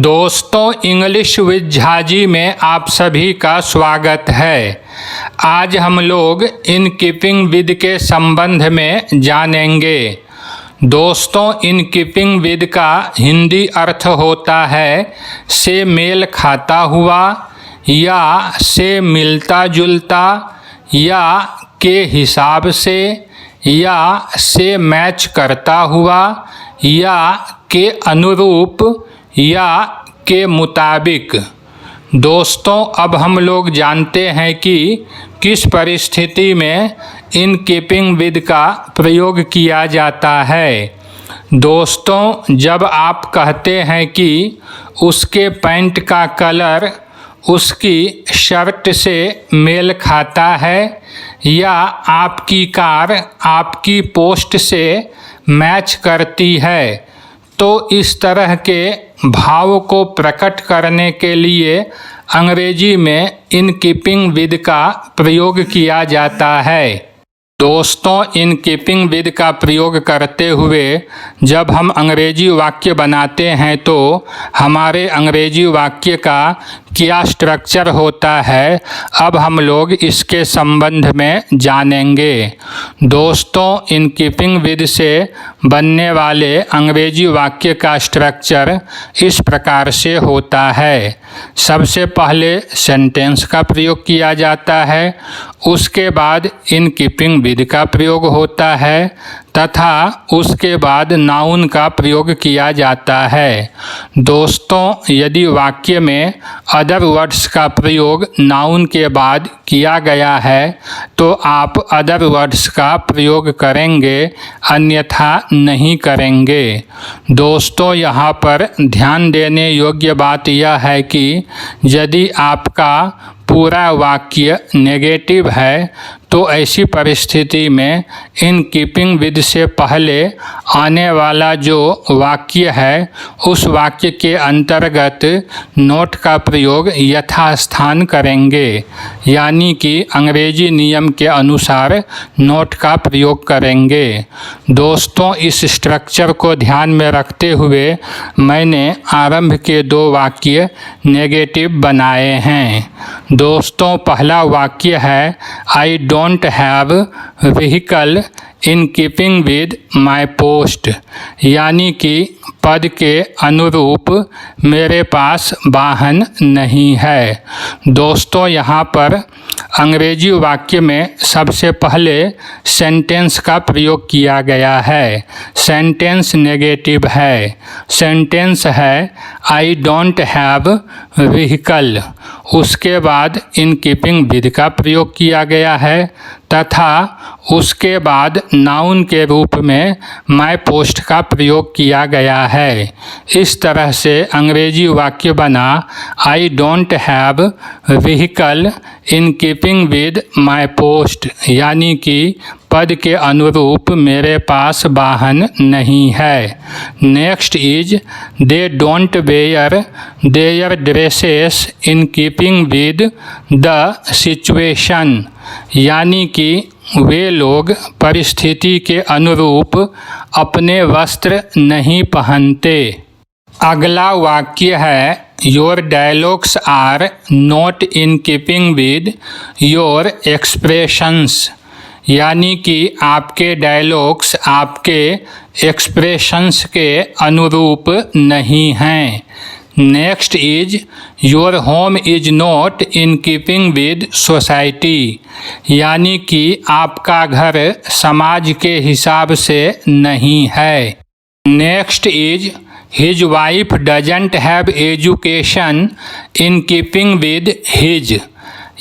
दोस्तों, English with Jhaji में आप सभी का स्वागत है। आज हम लोग इन कीपिंग विद के संबंध में जानेंगे। दोस्तों, इन कीपिंग विद का हिंदी अर्थ होता है से मेल खाता हुआ या से मिलता जुलता या के हिसाब से या से मैच करता हुआ या के अनुरूप या के मुताबिक। दोस्तों, अब हम लोग जानते हैं कि किस परिस्थिति में इन कीपिंग विद का प्रयोग किया जाता है। दोस्तों, जब आप कहते हैं कि उसके पैंट का कलर उसकी शर्ट से मेल खाता है या आपकी कार आपकी पोस्ट से मैच करती है, तो इस तरह के भाव को प्रकट करने के लिए अंग्रेजी में इन कीपिंग विद का प्रयोग किया जाता है। दोस्तों, इन कीपिंग विद का प्रयोग करते हुए जब हम अंग्रेजी वाक्य बनाते हैं तो हमारे अंग्रेजी वाक्य का क्या स्ट्रक्चर होता है, अब हम लोग इसके संबंध में जानेंगे। दोस्तों, इन कीपिंग विद से बनने वाले अंग्रेजी वाक्य का स्ट्रक्चर इस प्रकार से होता है। सबसे पहले सेंटेंस का प्रयोग किया जाता है, उसके बाद इन कीपिंग विद का प्रयोग होता है तथा उसके बाद नाउन का प्रयोग किया जाता है। दोस्तों, यदि वाक्य में अदर वर्ड्स का प्रयोग नाउन के बाद किया गया है तो आप अदर वर्ड्स का प्रयोग करेंगे, अन्यथा नहीं करेंगे। दोस्तों, यहाँ पर ध्यान देने योग्य बात यह है कि यदि आपका पूरा वाक्य नेगेटिव है तो ऐसी परिस्थिति में इन कीपिंग विद से पहले आने वाला जो वाक्य है उस वाक्य के अंतर्गत नोट का प्रयोग यथास्थान करेंगे, यानी कि अंग्रेजी नियम के अनुसार नोट का प्रयोग करेंगे। दोस्तों, इस स्ट्रक्चर को ध्यान में रखते हुए मैंने आरंभ के दो वाक्य नेगेटिव बनाए हैं। दोस्तों, पहला वाक्य है I don't have vehicle in keeping with my post, यानी कि पद के अनुरूप मेरे पास वाहन नहीं है। दोस्तों, यहाँ पर अंग्रेजी वाक्य में सबसे पहले सेंटेंस का प्रयोग किया गया है। सेंटेंस नेगेटिव है। सेंटेंस है आई डोंट हैव व्हीकल, उसके बाद इन कीपिंग विद का प्रयोग किया गया है तथा उसके बाद नाउन के रूप में माई पोस्ट का प्रयोग किया गया है। इस तरह से अंग्रेजी वाक्य बना I don't have vehicle in keeping with my post, यानी कि पद के अनुरूप मेरे पास वाहन नहीं है। Next is they don't wear their dresses in keeping with the situation, यानी कि वे लोग परिस्थिति के अनुरूप अपने वस्त्र नहीं पहनते। अगला वाक्य है your dialogues are not in keeping with your expressions, यानी कि आपके डायलॉग्स आपके एक्सप्रेशंस के अनुरूप नहीं हैं। Next is your home is not in keeping with society, यानी कि आपका घर समाज के हिसाब से नहीं है। Next is his wife doesn't have education in keeping with his,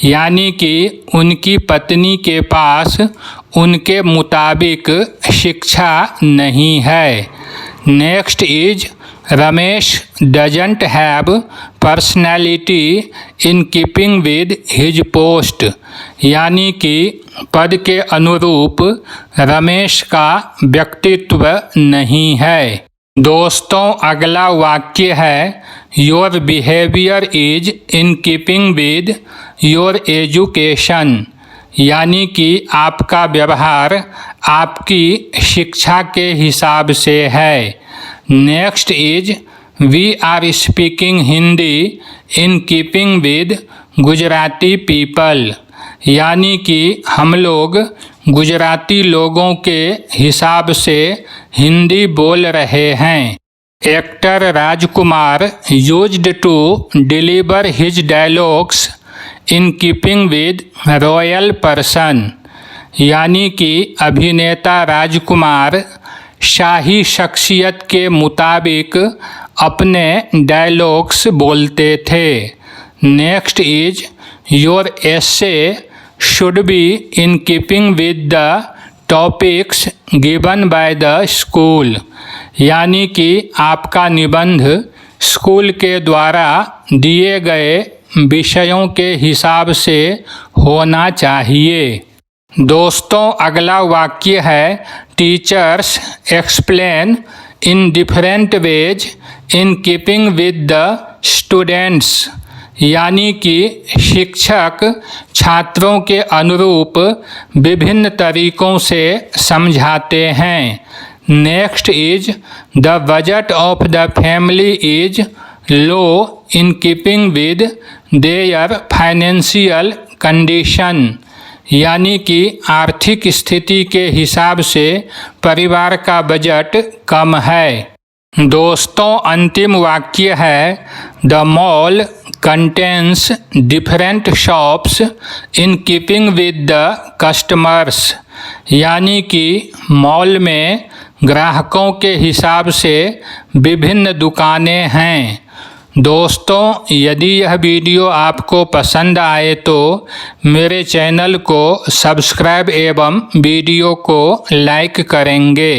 यानी कि उनकी पत्नी के पास उनके मुताबिक शिक्षा नहीं है। Next is Ramesh doesn't have personality in keeping with his post, यानी कि पद के अनुरूप रमेश का व्यक्तित्व नहीं है। दोस्तों, अगला वाक्य है your behaviour is in keeping with your education, यानी कि आपका व्यवहार आपकी शिक्षा के हिसाब से है। Next is we are speaking Hindi in keeping with Gujarati people, यानी कि हम लोग गुजराती लोगों के हिसाब से हिंदी बोल रहे हैं। Actor Rajkumar used to deliver his dialogues in keeping with royal person, यानी कि अभिनेता राजकुमार शाही शख्सियत के मुताबिक अपने डायलॉग्स बोलते थे। Next is your essay should be in keeping with the topics given by the school, यानी कि आपका निबंध स्कूल के द्वारा दिए गए विषयों के हिसाब से होना चाहिए। दोस्तों, अगला वाक्य है teachers explain in different ways in keeping with the students, यानी कि शिक्षक छात्रों के अनुरूप विभिन्न तरीकों से समझाते हैं। Next is the budget of the family is low in keeping with their financial condition, यानी कि आर्थिक स्थिति के हिसाब से परिवार का बजट कम है। दोस्तों, अंतिम वाक्य है the mall contains different shops in keeping with the customers, यानी कि मॉल में ग्राहकों के हिसाब से विभिन्न दुकानें हैं। दोस्तों, यदि यह वीडियो आपको पसंद आए तो मेरे चैनल को सब्सक्राइब एवं वीडियो को लाइक करेंगे।